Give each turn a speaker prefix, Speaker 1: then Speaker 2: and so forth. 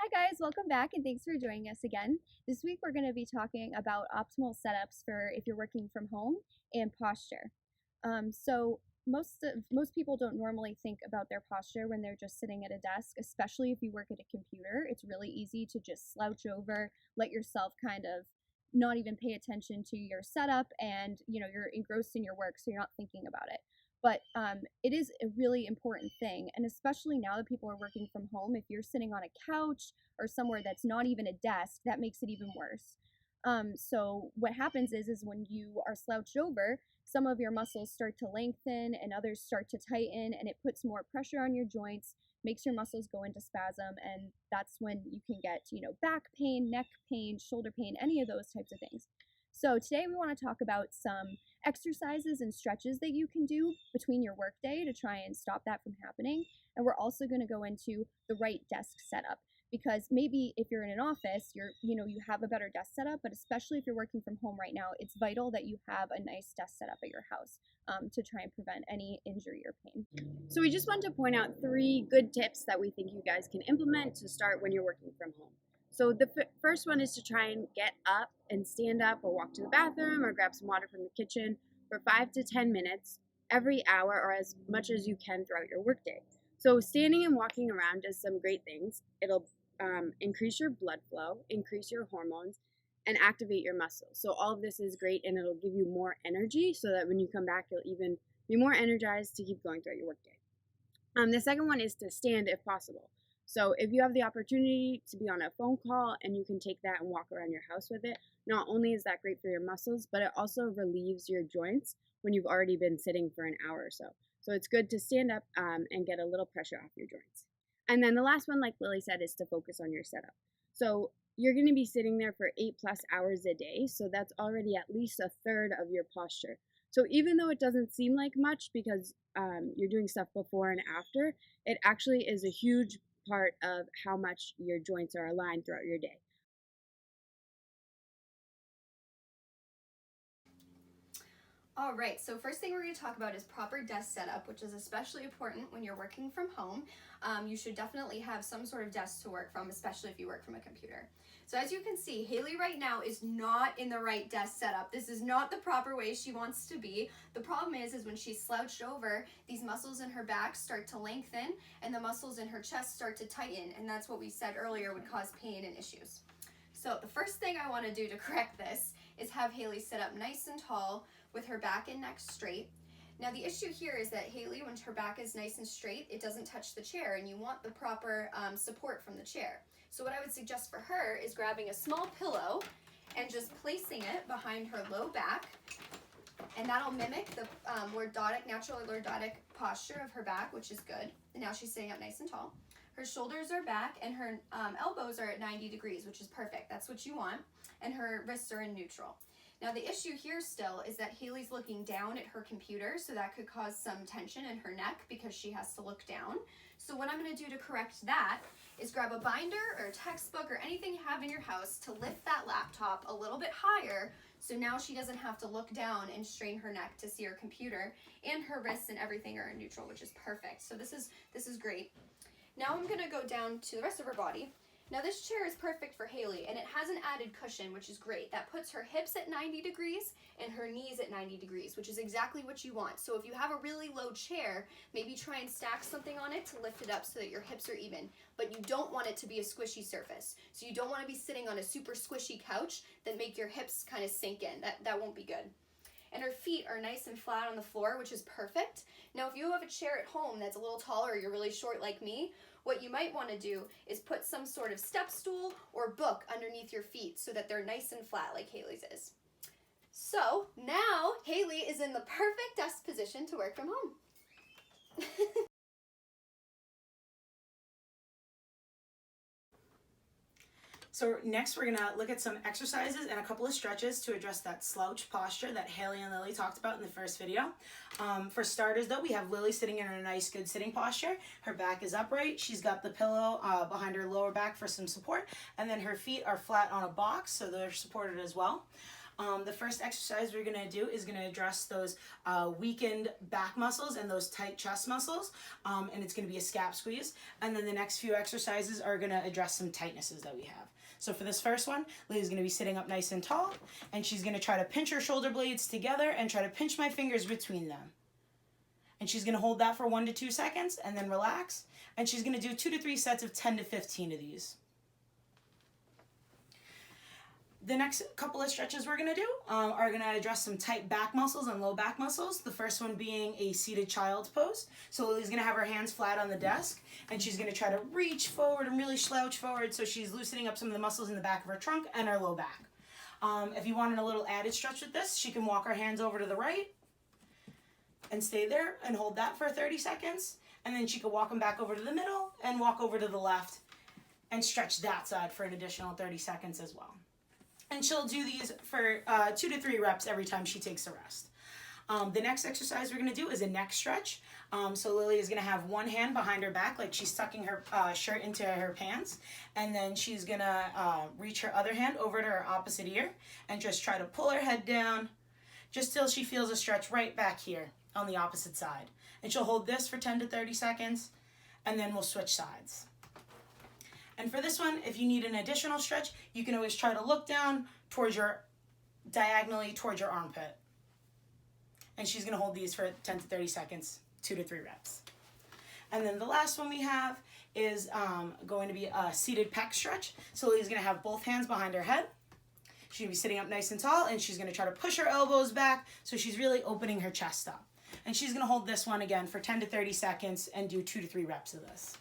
Speaker 1: Hi guys, welcome back and thanks for joining us again. This week we're going to be talking about optimal setups for if you're working from home and posture. Most people don't normally think about their posture when they're just sitting at a desk, especially if you work at a computer. It's really easy to just slouch over, let yourself kind of not even pay attention to your setup, and you're engrossed in your work, so you're not thinking about it. But it is a really important thing, and especially now that people are working from home, if you're sitting on a couch or somewhere that's not even a desk, that makes it even worse. So what happens is when you are slouched over, some of your muscles start to lengthen and others start to tighten, and it puts more pressure on your joints, makes your muscles go into spasm, and that's when you can get, back pain, neck pain, shoulder pain, any of those types of things. So today we want to talk about some exercises and stretches that you can do between your workday to try and stop that from happening. And we're also going to go into the right desk setup, because maybe if you're in an office, you have a better desk setup, but especially if you're working from home right now, it's vital that you have a nice desk setup at your house to try and prevent any injury or pain.
Speaker 2: So we just want to point out 3 good tips that we think you guys can implement to start when you're working from home. So the first one is to try and get up and stand up or walk to the bathroom or grab some water from the kitchen for 5 to 10 minutes every hour or as much as you can throughout your workday. So standing and walking around does some great things. It'll increase your blood flow, increase your hormones, and activate your muscles. So all of this is great, and it'll give you more energy so that when you come back, you'll even be more energized to keep going throughout your workday. The second one is to stand if possible. So if you have the opportunity to be on a phone call and you can take that and walk around your house with it, not only is that great for your muscles, but it also relieves your joints when you've already been sitting for an hour or so. So it's good to stand up and get a little pressure off your joints. And then the last one, like Lily said, is to focus on your setup. So you're going to be sitting there for 8+ hours a day, so that's already at least a third of your posture. So even though it doesn't seem like much because you're doing stuff before and after, it actually is a huge part of how much your joints are aligned throughout your day.
Speaker 3: All right, so first thing we're going to talk about is proper desk setup, which is especially important when you're working from home. You should definitely have some sort of desk to work from, especially if you work from a computer. So as you can see, Haley right now is not in the right desk setup. This is not the proper way she wants to be. The problem is when she's slouched over, these muscles in her back start to lengthen and the muscles in her chest start to tighten, and that's what we said earlier would cause pain and issues. So the first thing I want to do to correct this is have Haley sit up nice and tall with her back and neck straight. Now the issue here is that Haley, when her back is nice and straight, it doesn't touch the chair, and you want the proper support from the chair. So what I would suggest for her is grabbing a small pillow and just placing it behind her low back, and that'll mimic the natural lordotic posture of her back, which is good. And now she's sitting up nice and tall. Her shoulders are back and her elbows are at 90 degrees, which is perfect. That's what you want. And her wrists are in neutral. Now the issue here still is that Haley's looking down at her computer, so that could cause some tension in her neck because she has to look down. So what I'm going to do to correct that is grab a binder or a textbook or anything you have in your house to lift that laptop a little bit higher, so now she doesn't have to look down and strain her neck to see her computer, and her wrists and everything are in neutral, which is perfect. So this is great. Now I'm going to go down to the rest of her body. Now this chair is perfect for Haley, and it has an added cushion, which is great. That puts her hips at 90 degrees and her knees at 90 degrees, which is exactly what you want. So if you have a really low chair, maybe try and stack something on it to lift it up so that your hips are even. But you don't want it to be a squishy surface. So you don't want to be sitting on a super squishy couch that make your hips kind of sink in. That won't be good. And her feet are nice and flat on the floor, which is perfect. Now, if you have a chair at home that's a little taller or you're really short like me, what you might want to do is put some sort of step stool or book underneath your feet so that they're nice and flat like Haley's is. So now Haley is in the perfect desk position to work from home.
Speaker 4: So next we're going to look at some exercises and a couple of stretches to address that slouch posture that Haley and Lily talked about in the first video. For starters though, we have Lily sitting in a nice good sitting posture. Her back is upright. She's got the pillow behind her lower back for some support, and then her feet are flat on a box, so they're supported as well. The first exercise we're gonna do is gonna address those weakened back muscles and those tight chest muscles, and it's gonna be a scap squeeze. And then the next few exercises are gonna address some tightnesses that we have. So for this first one, Lily's gonna be sitting up nice and tall, and she's gonna try to pinch her shoulder blades together and try to pinch my fingers between them. And she's gonna hold that for 1 to 2 seconds and then relax. And she's gonna do 2 to 3 sets of 10 to 15 of these. The next couple of stretches we're gonna do are gonna address some tight back muscles and low back muscles. The first one being a seated child's pose. So Lily's gonna have her hands flat on the desk, and she's gonna try to reach forward and really slouch forward, so she's loosening up some of the muscles in the back of her trunk and her low back. If you wanted a little added stretch with this, she can walk her hands over to the right and stay there and hold that for 30 seconds. And then she could walk them back over to the middle and walk over to the left and stretch that side for an additional 30 seconds as well. And she'll do these for 2 to 3 reps every time she takes a rest. The next exercise we're gonna do is a neck stretch. So Lily is gonna have one hand behind her back, like she's tucking her shirt into her pants. And then she's gonna reach her other hand over to her opposite ear and just try to pull her head down just till she feels a stretch right back here on the opposite side. And she'll hold this for 10 to 30 seconds, and then we'll switch sides. And for this one, if you need an additional stretch, you can always try to look down towards diagonally towards your armpit. And she's gonna hold these for 10 to 30 seconds, 2 to 3 reps. And then the last one we have is going to be a seated pec stretch. So Lily's gonna have both hands behind her head. She's gonna be sitting up nice and tall, and she's gonna try to push her elbows back, so she's really opening her chest up. And she's gonna hold this one again for 10 to 30 seconds and do 2 to 3 reps of this.